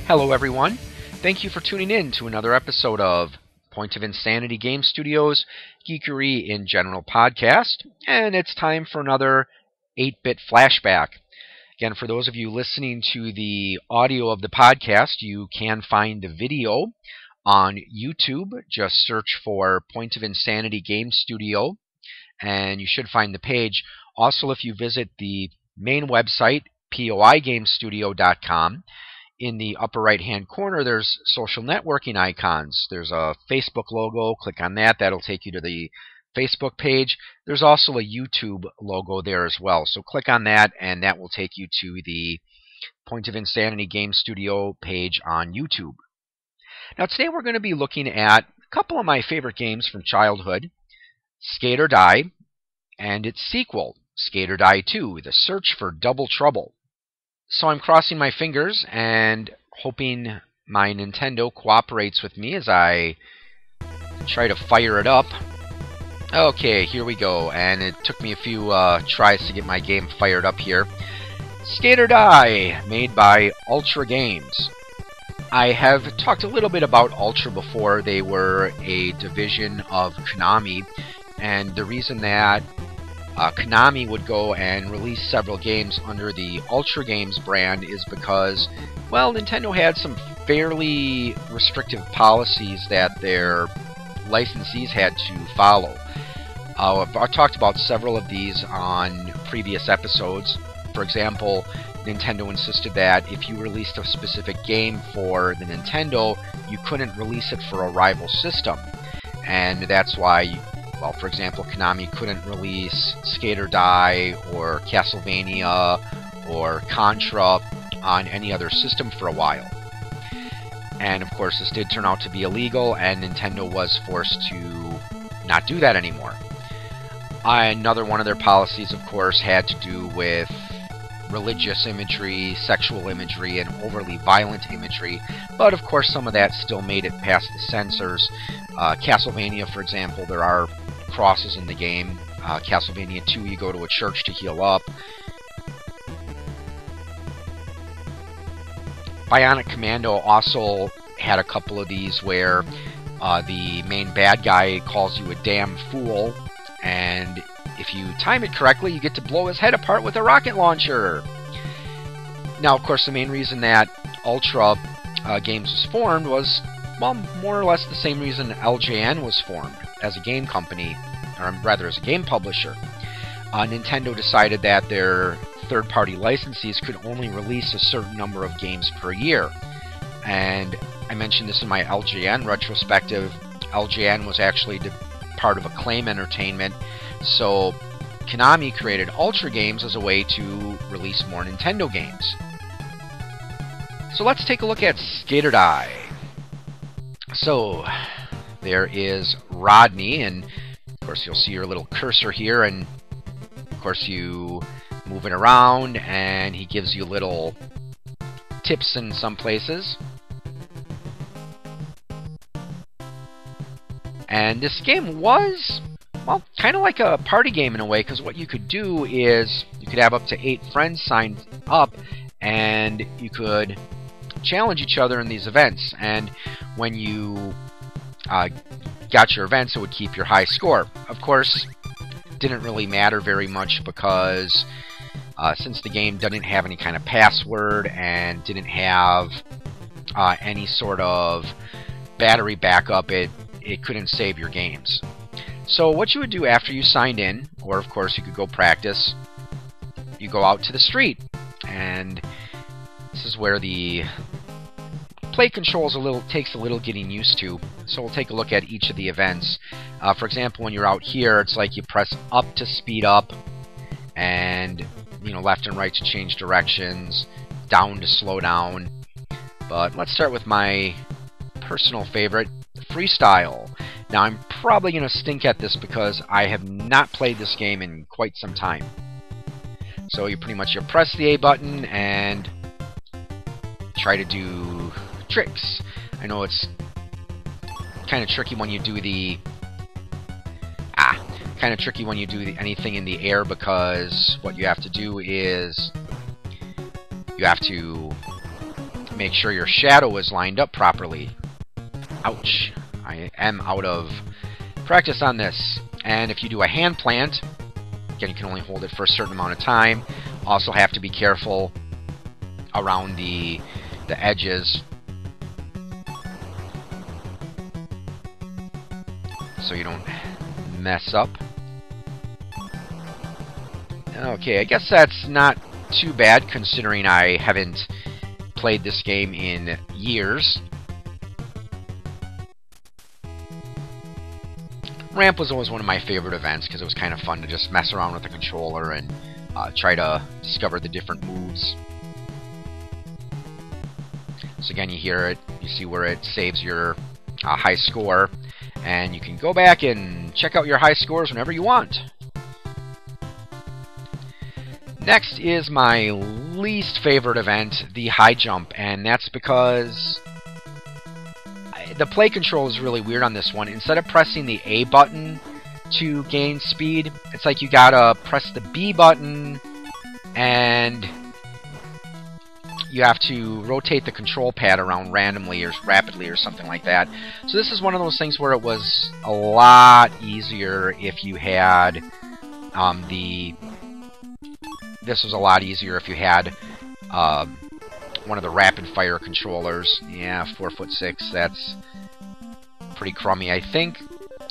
Hello everyone, thank you for tuning in to another episode of Point of Insanity Game Studios Geekery in General podcast, and it's time for another 8-bit flashback. Again, for those of you listening to the audio of the podcast, you can find the video on YouTube. Just search for Point of Insanity Game Studio, and you should find the page. Also, if you visit the main website, poigamestudio.com, in the upper right-hand corner, there's social networking icons. There's a Facebook logo. Click on that. That'll take you to the Facebook page. There's also a YouTube logo there as well. So click on that, and that will take you to the Point of Insanity Game Studio page on YouTube. Now, today we're going to be looking at a couple of my favorite games from childhood, Skate or Die, and its sequel, Skate or Die 2, The Search for Double Trouble. So I'm crossing my fingers and hoping my Nintendo cooperates with me as I try to fire it up. Okay, here we go, and it took me a few tries to get my game fired up here. Skate or Die, made by Ultra Games. I have talked a little bit about Ultra before. They were a division of Konami, and the reason that Konami would go and release several games under the Ultra Games brand is because, well, Nintendo had some fairly restrictive policies that their licensees had to follow. I've talked about several of these on previous episodes. For example, Nintendo insisted that if you released a specific game for the Nintendo, you couldn't release it for a rival system. And that's why, well, for example, Konami couldn't release Skate or Die or Castlevania or Contra on any other system for a while. And of course, this did turn out to be illegal, and Nintendo was forced to not do that anymore. Another one of their policies, of course, had to do with religious imagery, sexual imagery, and overly violent imagery. But of course, some of that still made it past the censors. Castlevania, for example, there are crosses in the game. Castlevania 2, you go to a church to heal up. Bionic Commando also had a couple of these where the main bad guy calls you a damn fool, and if you time it correctly, you get to blow his head apart with a rocket launcher. Now, of course, the main reason that Ultra Games was formed was, well, more or less the same reason LJN was formed, as a game company, or rather as a game publisher. Nintendo decided that their third-party licensees could only release a certain number of games per year. And I mentioned this in my LJN retrospective. LJN was actually part of Acclaim Entertainment, so Konami created Ultra Games as a way to release more Nintendo games. So let's take a look at Skate or Die. So there is Rodney, and of course you'll see your little cursor here, and of course you move it around and he gives you little tips in some places. And this game was, well, kind of like a party game in a way, because what you could do is you could have up to 8 friends signed up, and you could challenge each other in these events. And when you got your events, it would keep your high score. Of course, it didn't really matter very much because since the game didn't have any kind of password and didn't have any sort of battery backup, it couldn't save your games. So what you would do after you signed in, or of course you could go practice, you go out to the street, and this is where the play controls takes a little getting used to. So we'll take a look at each of the events. For example, when you're out here, it's like you press up to speed up, and left and right to change directions, down to slow down. But let's start with my personal favorite, freestyle. Now I'm probably going to stink at this because I have not played this game in quite some time. So you press the A button and try to do tricks. I know it's kind of tricky when you do the anything in the air, because what you have to do is you have to make sure your shadow is lined up properly. Ouch. I am out of practice on this. And if you do a hand plant, again, you can only hold it for a certain amount of time. Also have to be careful around the edges, so you don't mess up. Okay, I guess that's not too bad considering I haven't played this game in years. Ramp was always one of my favorite events because it was kind of fun to just mess around with the controller and try to discover the different moves. So again, you hear it, you see where it saves your high score, and you can go back and check out your high scores whenever you want. Next is my least favorite event, the high jump, and that's because the play control is really weird on this one. Instead of pressing the A button to gain speed, it's like you gotta press the B button and you have to rotate the control pad around randomly or rapidly or something like that. So this is one of those things where it was a lot easier if you had this was a lot easier if you had one of the rapid fire controllers. Yeah, 4'6", that's pretty crummy. I think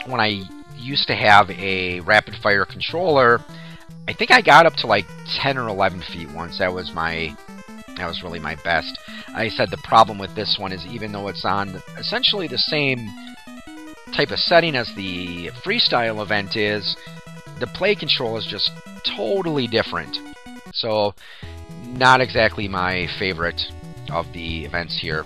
when I used to have a rapid fire controller, I think I got up to like 10 or 11 feet once. That was really my best. I said the problem with this one is even though it's on essentially the same type of setting as the freestyle event is, the play control is just totally different. So, not exactly my favorite of the events here.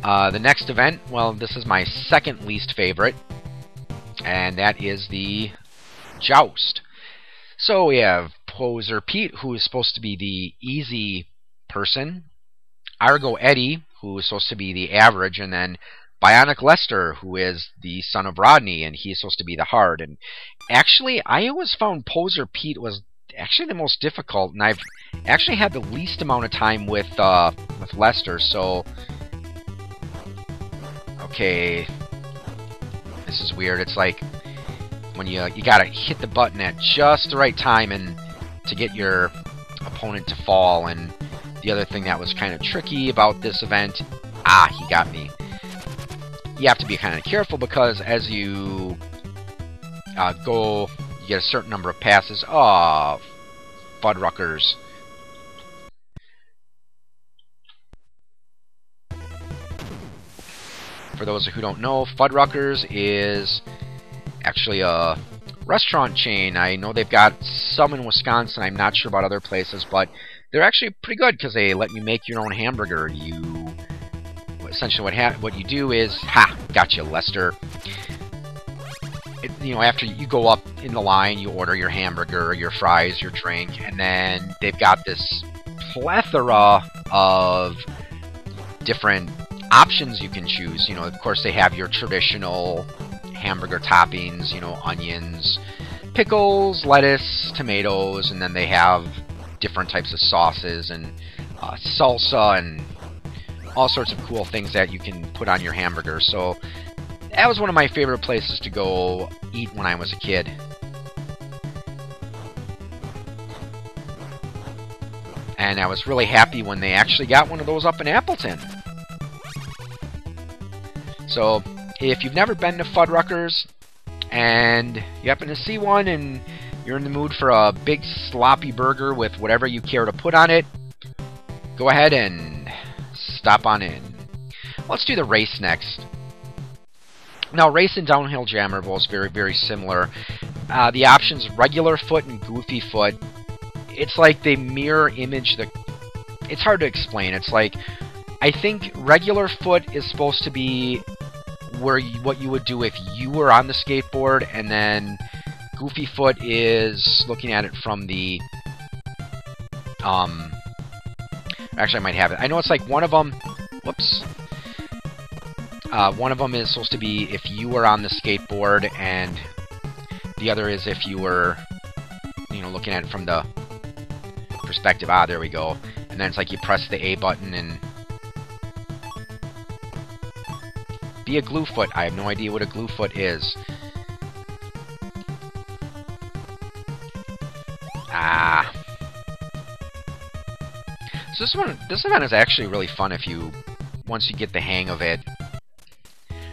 The next event, well, this is my second least favorite, and that is the Joust. So we have Poser Pete, who is supposed to be the easy person, Argo Eddie, who is supposed to be the average, and then Bionic Lester, who is the son of Rodney, and he's supposed to be the hard. And actually, I always found Poser Pete was actually the most difficult, and I've actually had the least amount of time with Lester. So, okay, this is weird. It's like when you gotta hit the button at just the right time and to get your opponent to fall. And the other thing that was kind of tricky about this event, he got me. You have to be kind of careful because as you go, you get a certain number of passes. Oh, Fuddruckers. For those who don't know, Fuddruckers is actually a restaurant chain. I know they've got some in Wisconsin. I'm not sure about other places, but they're actually pretty good because they let you make your own hamburger. Essentially what you do is, gotcha, Lester. After you go up in the line, you order your hamburger, your fries, your drink, and then they've got this plethora of different options you can choose. Of course, they have your traditional hamburger toppings, onions, pickles, lettuce, tomatoes, and then they have different types of sauces and salsa and all sorts of cool things that you can put on your hamburger. So that was one of my favorite places to go eat when I was a kid. And I was really happy when they actually got one of those up in Appleton. So if you've never been to Fuddruckers and you happen to see one and you're in the mood for a big sloppy burger with whatever you care to put on it, go ahead and stop on in. Let's do the race next. Now, race and downhill jam are both very, very similar. The options, regular foot and goofy foot, it's like they mirror image the... It's hard to explain. It's like, I think regular foot is supposed to be what you would do if you were on the skateboard, and then goofy foot is looking at it from the Actually, I might have it. I know it's like one of them... Whoops. One of them is supposed to be if you were on the skateboard, and the other is if you were, you know, looking at it from the perspective. Ah, there we go. And then it's like you press the A button and... Be a glue foot. I have no idea what a glue foot is. Ah. So this event is actually really fun if you, once you get the hang of it.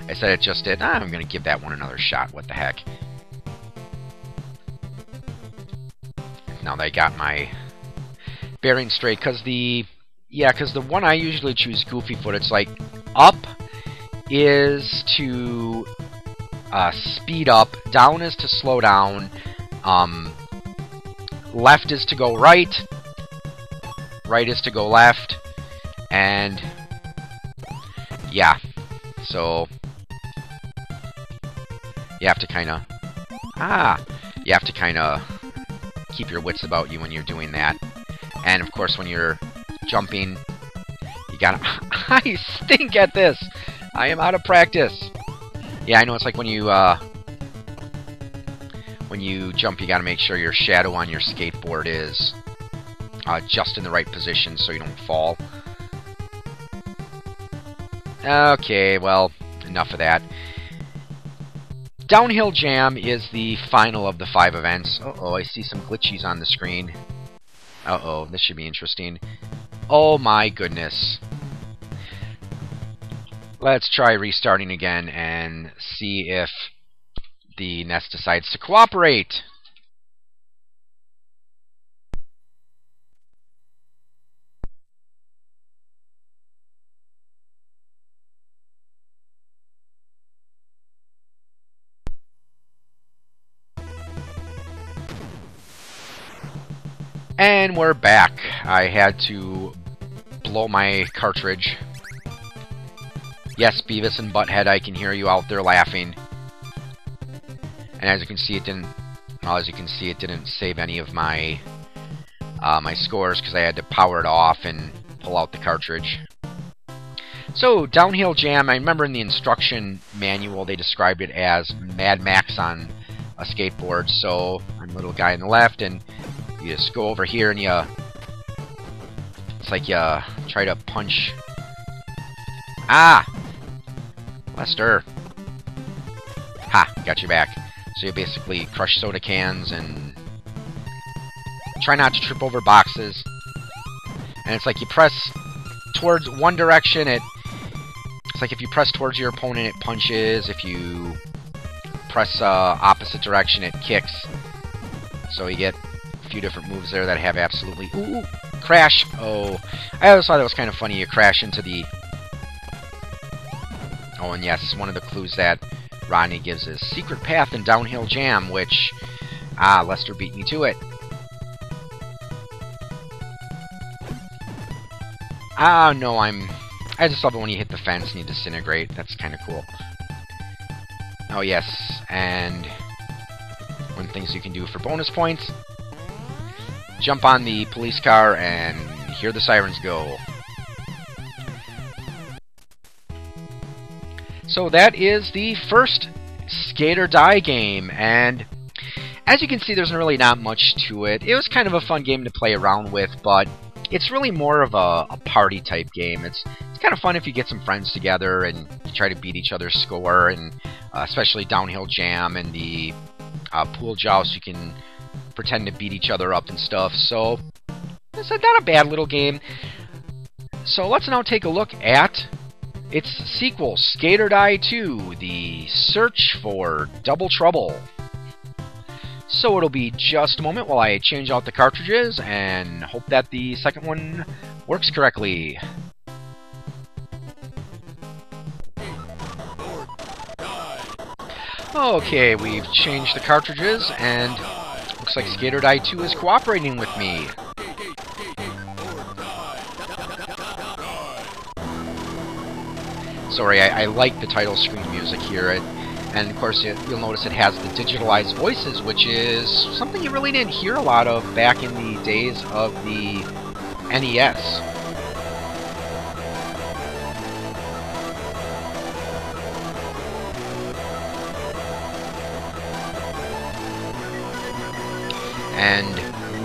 I said it just did. I'm going to give that one another shot. What the heck. Now that I got my bearings straight. Because the one I usually choose, Goofy Foot, it's like up is to speed up, down is to slow down, left is to go right, right is to go left, and yeah, so you have to kind of keep your wits about you when you're doing that. And of course when you're jumping, you gotta... I stink at this! I am out of practice! Yeah, I know it's like when you jump, you gotta make sure your shadow on your skateboard is just in the right position so you don't fall. Okay, well, enough of that. Downhill Jam is the final of the 5 events. Uh-oh, I see some glitchies on the screen. Uh-oh, this should be interesting. Oh my goodness. Let's try restarting again and see if the NES decides to cooperate. And we're back. I had to blow my cartridge. Yes, Beavis and Butthead, I can hear you out there laughing. And as you can see, it didn't. Well, as you can see, it didn't save any of my my scores because I had to power it off and pull out the cartridge. So, Downhill Jam. I remember in the instruction manual they described it as Mad Max on a skateboard. So I'm the little guy on the left, and you just go over here and you... It's like you try to punch... Ah! Lester! Ha! Got you back. So you basically crush soda cans and... Try not to trip over boxes. And it's like you press towards one direction, it's like if you press towards your opponent, it punches. If you press opposite direction, it kicks. So you get few different moves there that have absolutely... Ooh! Crash! Oh, I always thought that was kind of funny. You crash into the... Oh, and yes, one of the clues that Rodney gives is Secret Path in Downhill Jam, which... Ah, Lester beat me to it. Ah, no, I just love it when you hit the fence and you disintegrate. That's kind of cool. Oh, yes, and... one of the things you can do for bonus points... Jump on the police car and hear the sirens go. So that is the first Skate or Die game, and as you can see, there's really not much to it. It was kind of a fun game to play around with, but it's really more of a party type game. It's kind of fun if you get some friends together and you try to beat each other's score, and especially Downhill Jam and the pool joust, you can pretend to beat each other up and stuff. So it's not a bad little game. So let's now take a look at its sequel, Skate or Die 2, The Search for Double Trouble. So it'll be just a moment while I change out the cartridges and hope that the second one works correctly. Okay, we've changed the cartridges and looks like Skate or Die 2 is cooperating with me. Sorry, I like the title screen music here. And of course, you'll notice it has the digitalized voices, which is something you really didn't hear a lot of back in the days of the NES. And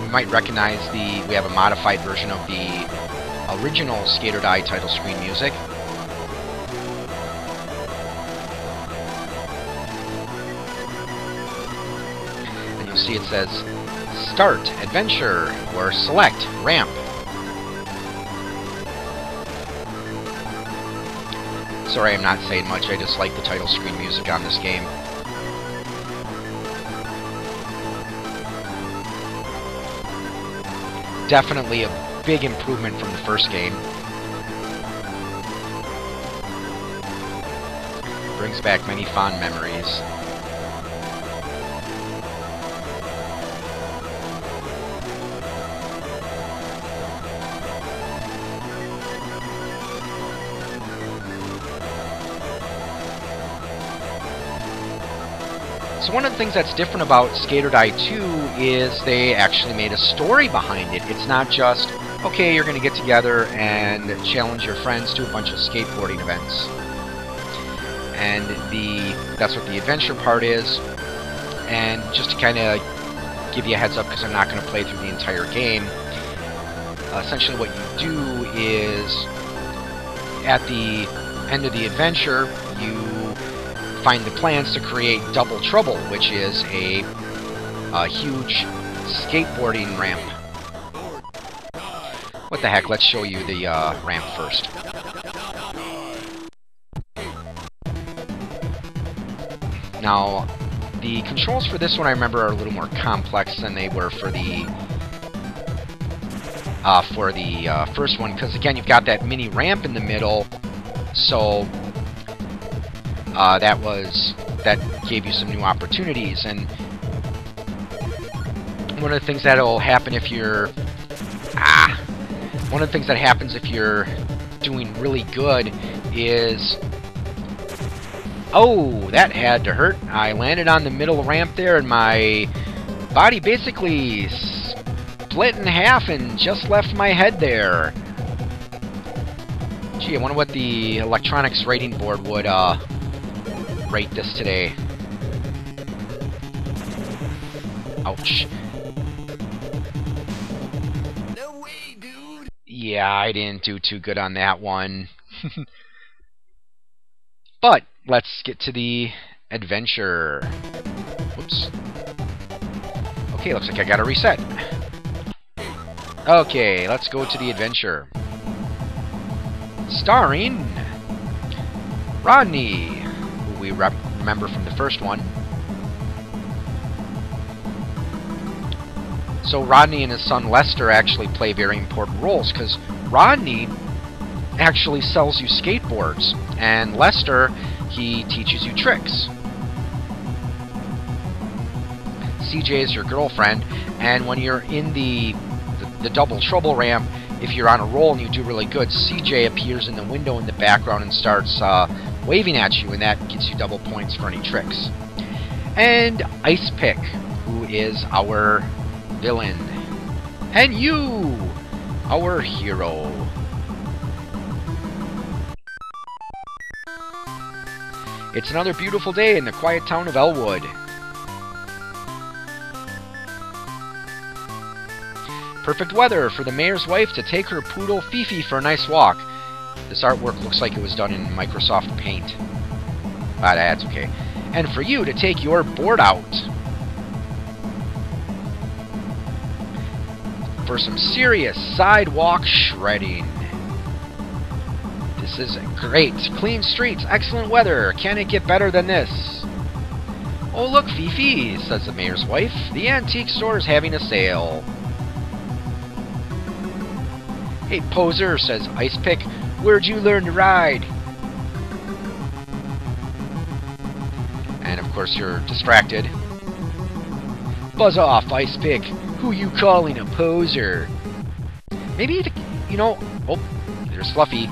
you might recognize we have a modified version of the original Skate or Die title screen music. And you'll see it says Start, Adventure, or Select, Ramp. Sorry, I'm not saying much, I just like the title screen music on this game. Definitely a big improvement from the first game. Brings back many fond memories. So one of the things that's different about Skate or Die 2 is they actually made a story behind it. It's not just, okay, you're going to get together and challenge your friends to a bunch of skateboarding events. And that's what the adventure part is. And just to kind of give you a heads up, because I'm not going to play through the entire game, essentially what you do is, at the end of the adventure, you find the plans to create Double Trouble, which is a huge skateboarding ramp. What the heck, let's show you the ramp first. Now, the controls for this one I remember are a little more complex than they were for the first one, because again, you've got that mini ramp in the middle, so that gave you some new opportunities. And one of the things that'll happen if you're one of the things that happens if you're doing really good is, oh, that had to hurt. I landed on the middle ramp there and my body basically split in half and just left my head there. Gee, I wonder what the electronics rating board would rate this today. Ouch. No way, dude. Yeah, I didn't do too good on that one. But let's get to the adventure. Whoops. Okay, looks like I gotta reset. Okay, let's go to the adventure. Starring Rodney, who we remember from the first one. So Rodney and his son Lester actually play very important roles, because Rodney actually sells you skateboards, and Lester, he teaches you tricks. CJ is your girlfriend, and when you're in the Double Trouble ramp, if you're on a roll and you do really good, CJ appears in the window in the background and starts waving at you, and that gets you double points for any tricks. And Ice Pick, who is our villain. And you, our hero. It's another beautiful day in the quiet town of Elwood. Perfect weather for the mayor's wife to take her poodle Fifi for a nice walk. This artwork looks like it was done in Microsoft Paint. But that's okay. And for you to take your board out for some serious sidewalk shredding. This is great. Clean streets, excellent weather. Can it get better than this? Oh, look, Fifi, says the mayor's wife. The antique store is having a sale. Hey, poser, says Ice Pick. Where'd you learn to ride? And, of course, you're distracted. Buzz off, Ice Pick. Who you calling a poser? Maybe, you know... Oh, there's Fluffy.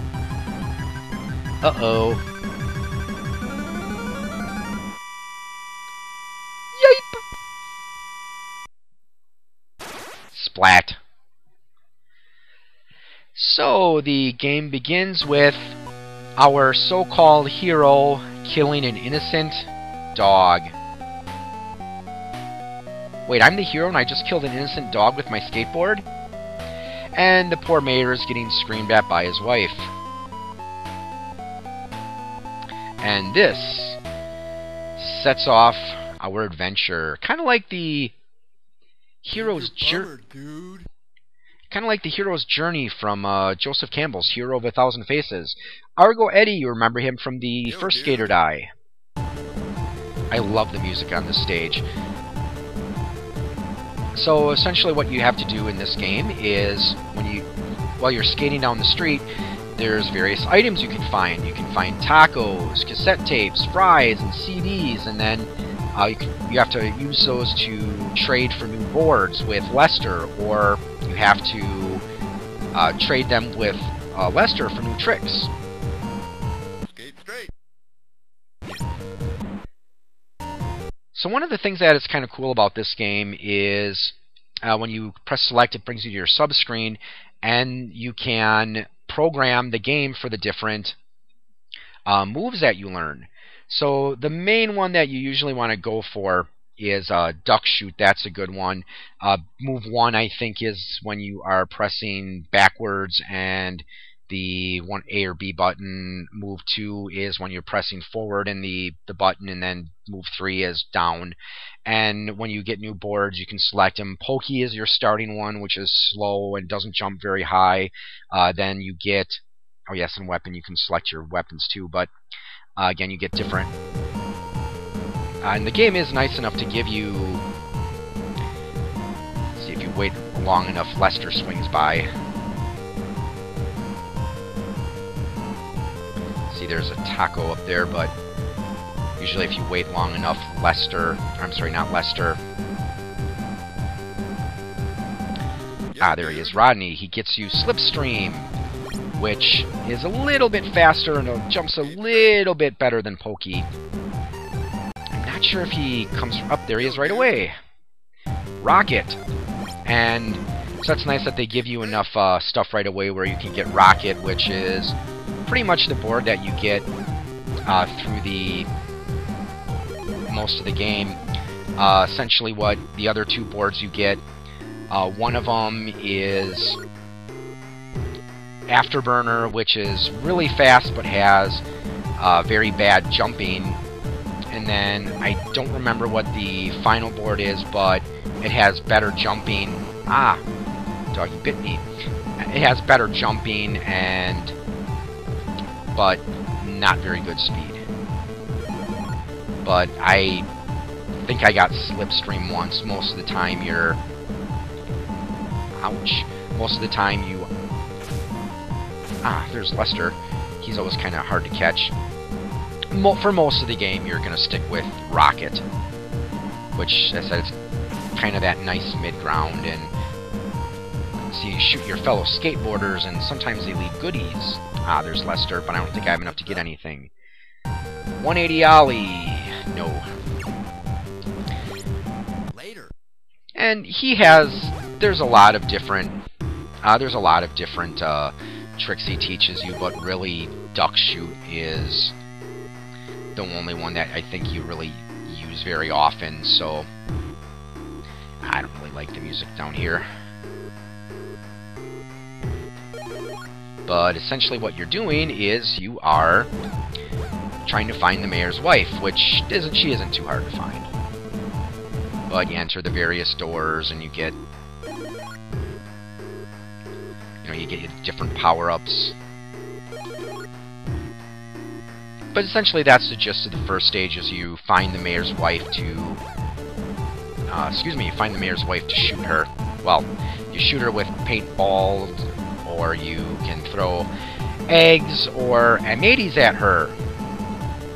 Uh-oh. Yipe! Splat. So, the game begins with our so-called hero killing an innocent dog. Wait, I'm the hero and I just killed an innocent dog with my skateboard? And the poor mayor is getting screamed at by his wife. And this sets off our adventure. Kind of like the hero's journey. Kind of like the hero's journey from Joseph Campbell's Hero of a Thousand Faces. Argo Eddie, you remember him from the first Gator Die. I love the music on this stage. So essentially what you have to do in this game is while you're skating down the street, there's various items you can find. You can find tacos, cassette tapes, fries, and CDs, and then you have to use those to trade for new boards with Lester, or you have to trade them with Lester for new tricks. Skate straight. So one of the things that is kind of cool about this game is when you press select, it brings you to your sub-screen, and you can program the game for the different moves that you learn. So the main one that you usually want to go for is duck shoot. That's a good one. Move 1, I think, is when you are pressing backwards and the one A or B button. Move 2 is when you're pressing forward and the button, and then move 3 is down. And when you get new boards, you can select them. Pokey is your starting one, which is slow and doesn't jump very high. Then you get, oh yes, and weapon, you can select your weapons too, but again, you get different. And the game is nice enough to give you, see, if you wait long enough, Lester swings by. See, there's a taco up there, but usually if you wait long enough, Lester, I'm sorry, not Lester. There he is, Rodney. He gets you Slipstream, which is a little bit faster and jumps a little bit better than Pokey. I'm not sure if he comes up. There he is right away. Rocket. And so that's nice that they give you enough stuff right away where you can get Rocket, which is pretty much the board that you get through the most of the game. Essentially what the other two boards you get, one of them is Afterburner, which is really fast but has very bad jumping. And then I don't remember what the final board is, but it has better jumping. Doggy bit me. It has better jumping but not very good speed. But I think I got Slipstream once. Most of the time you're... Ouch. Most of the time you... there's Lester. He's always kind of hard to catch. For most of the game, you're going to stick with Rocket, which, as I said, it's kind of that nice mid-ground. And so you shoot your fellow skateboarders, and sometimes they leave goodies. There's Lester, but I don't think I have enough to get anything. 180 Ollie. No. Later. And he has... There's a lot of different... tricks he teaches you, but really duck shoot is the only one that I think you really use very often, so I don't really like the music down here. But essentially what you're doing is you are trying to find the mayor's wife, which she isn't too hard to find. But you enter the various doors and you get you get different power-ups. But essentially that's the gist of the first stage, is you find the mayor's wife to... you find the mayor's wife to shoot her. Well, you shoot her with paintballs, or you can throw eggs or M80s at her.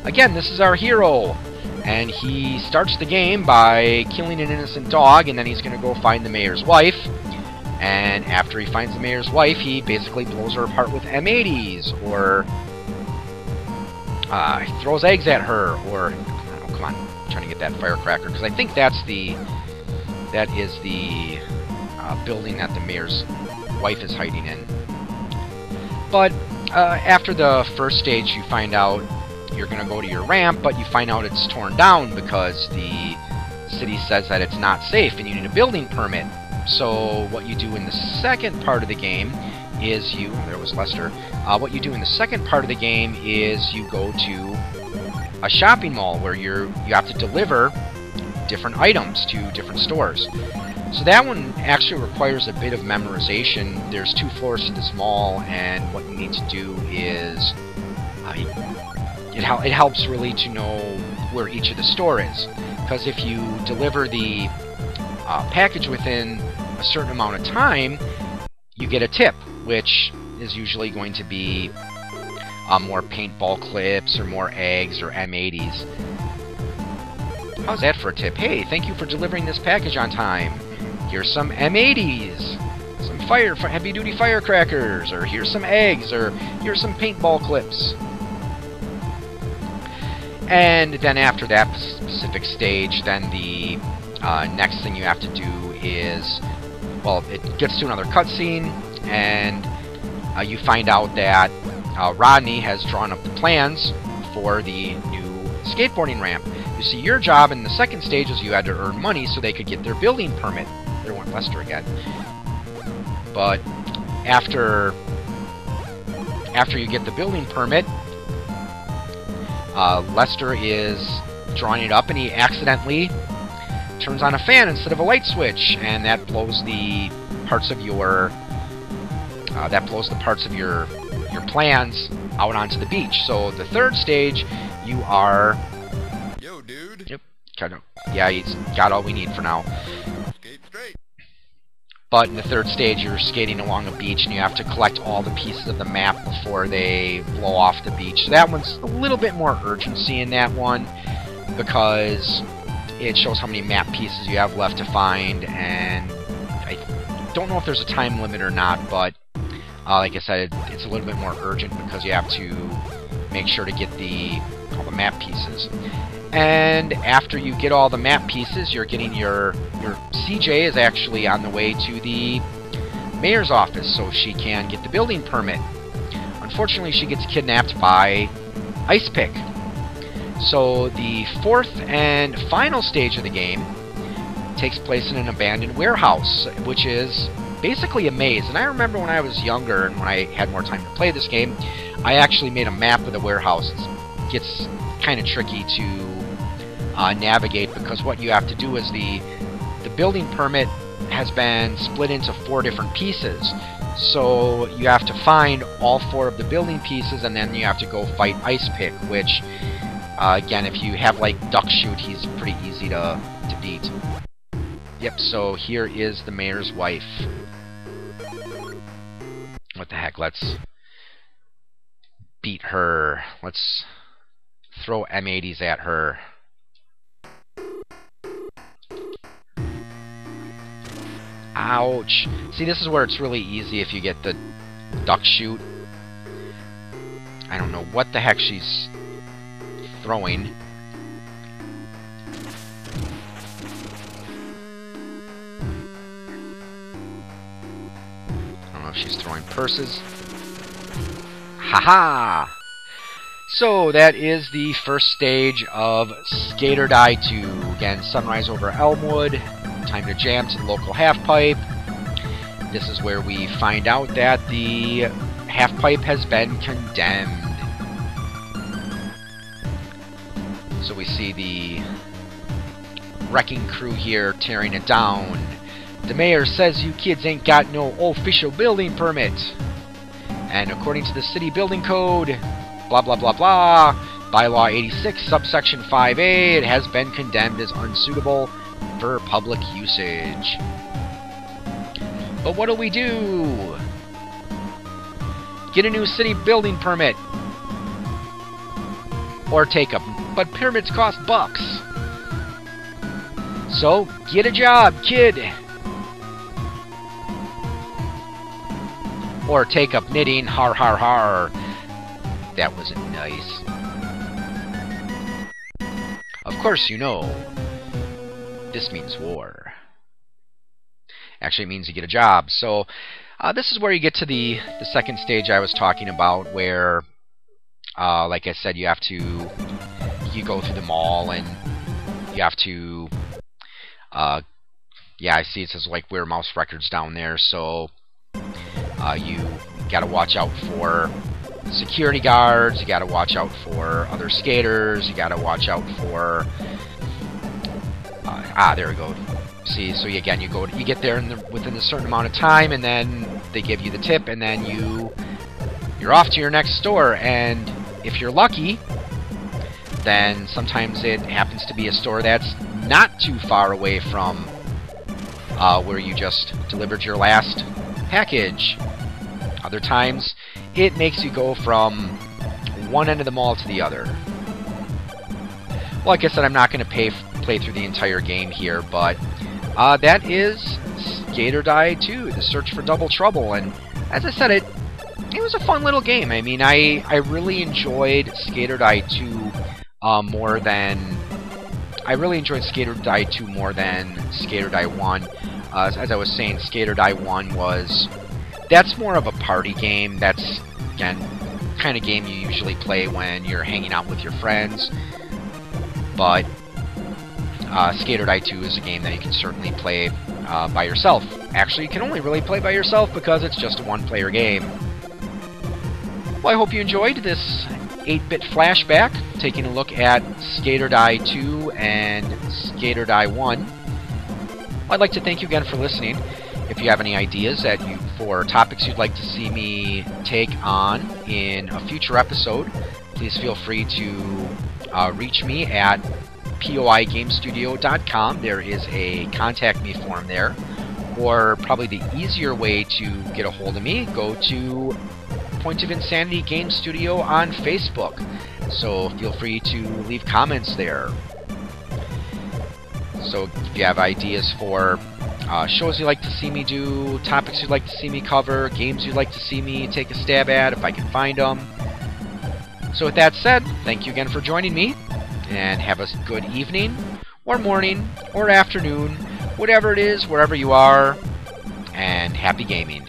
Again, this is our hero, and he starts the game by killing an innocent dog, and then he's going to go find the mayor's wife. And after he finds the mayor's wife, he basically blows her apart with M80s, or he throws eggs at her, or... Oh, come on, I'm trying to get that firecracker, because I think that is the building that the mayor's wife is hiding in. But after the first stage, you find out you're going to go to your ramp, but you find out it's torn down because the the city says that it's not safe and you need a building permit. So what you do in the second part of the game is there was Lester. What you do in the second part of the game is you go to a shopping mall where you have to deliver different items to different stores. So that one actually requires a bit of memorization. There's 2 floors to this mall, and what you need to do is it helps really to know where each of the store is, because if you deliver the package within a certain amount of time, you get a tip, which is usually going to be more paintball clips or more eggs or M80s. How's that for a tip? Hey, thank you for delivering this package on time. Here's some M80s, some heavy-duty firecrackers, or here's some eggs, or here's some paintball clips. And then after that specific stage, then the next thing you have to do is, well, it gets to another cutscene, and you find out that Rodney has drawn up the plans for the new skateboarding ramp. You see, your job in the second stage is you had to earn money so they could get their building permit. There went Lester again. But after you get the building permit, Lester is drawing it up, and he accidentally turns on a fan instead of a light switch, and that blows the parts of your your plans out onto the beach. So the third stage, you are... Yo, dude. Yep. Yeah, he's got all we need for now. Skate straight. But in the third stage, you're skating along a beach, and you have to collect all the pieces of the map before they blow off the beach. So that one's a little bit more urgency in that one, because it shows how many map pieces you have left to find, and I don't know if there's a time limit or not, but like I said, it's a little bit more urgent because you have to make sure to get all the map pieces. And after you get all the map pieces, you're getting your CJ is actually on the way to the mayor's office so she can get the building permit. Unfortunately, she gets kidnapped by Ice Pick. So the fourth and final stage of the game takes place in an abandoned warehouse, which is basically a maze. And I remember when I was younger and when I had more time to play this game, I actually made a map of the warehouse. It gets kind of tricky to navigate, because what you have to do is the building permit has been split into 4 different pieces. So you have to find all 4 of the building pieces, and then you have to go fight Ice Pick, which again, if you have like Duck Shoot, he's pretty easy to beat. Yep, so here is the mayor's wife. What the heck, let's beat her. Let's throw M80s at her. Ouch. See, this is where it's really easy if you get the Duck Shoot. I don't know what the heck she's throwing. I don't know if she's throwing purses. Haha! So that is the first stage of Skate or Die 2. Again, sunrise over Elmwood. Time to jam to the local half-pipe. This is where we find out that the half-pipe has been condemned. So we see the wrecking crew here tearing it down. The mayor says you kids ain't got no official building permit. And according to the city building code, blah blah blah blah, bylaw 86 subsection 5A, it has been condemned as unsuitable for public usage. But what do? Get a new city building permit. Or take them. But permits cost bucks. So, get a job, kid. Or take up knitting, har har har. That wasn't nice. Of course you know, this means war. Actually, it means you get a job. So, this is where you get to the second stage I was talking about, where, like I said, you go through the mall, and you have to Yeah, I see it says like Wear Mouse Records down there, so you got to watch out for security guards, you got to watch out for other skaters, you got to watch out for there we go. See, so again, you get there within a certain amount of time, and then they give you the tip, and then you're off to your next store. And if you're lucky, then sometimes it happens to be a store that's not too far away from where you just delivered your last package. Other times, it makes you go from one end of the mall to the other. Well, like I said, I'm not going to play through the entire game here, but that is Skate or Die 2, The Search for Double Trouble. And as I said, it was a fun little game. I mean, I really enjoyed Skate or Die 2 more than... I really enjoyed Skate or Die 2 more than Skate or Die 1. As I was saying, Skate or Die 1 was... That's more of a party game. That's, again, kind of game you usually play when you're hanging out with your friends. But Skate or Die 2 is a game that you can certainly play by yourself. Actually, you can only really play by yourself because it's just a one-player game. Well, I hope you enjoyed this 8-bit flashback, taking a look at Skate or Die 2 and Skate or Die 1. Well, I'd like to thank you again for listening. If you have any ideas for topics you'd like to see me take on in a future episode, please feel free to reach me at poigamestudio.com. There is a contact me form there. Or probably the easier way to get a hold of me, go to Point of Insanity Game Studio on Facebook. So feel free to leave comments there. So if you have ideas for shows you'd like to see me do, topics you'd like to see me cover, games you'd like to see me take a stab at if I can find them. So with that said, thank you again for joining me, and have a good evening, or morning, or afternoon, whatever it is, wherever you are, and happy gaming.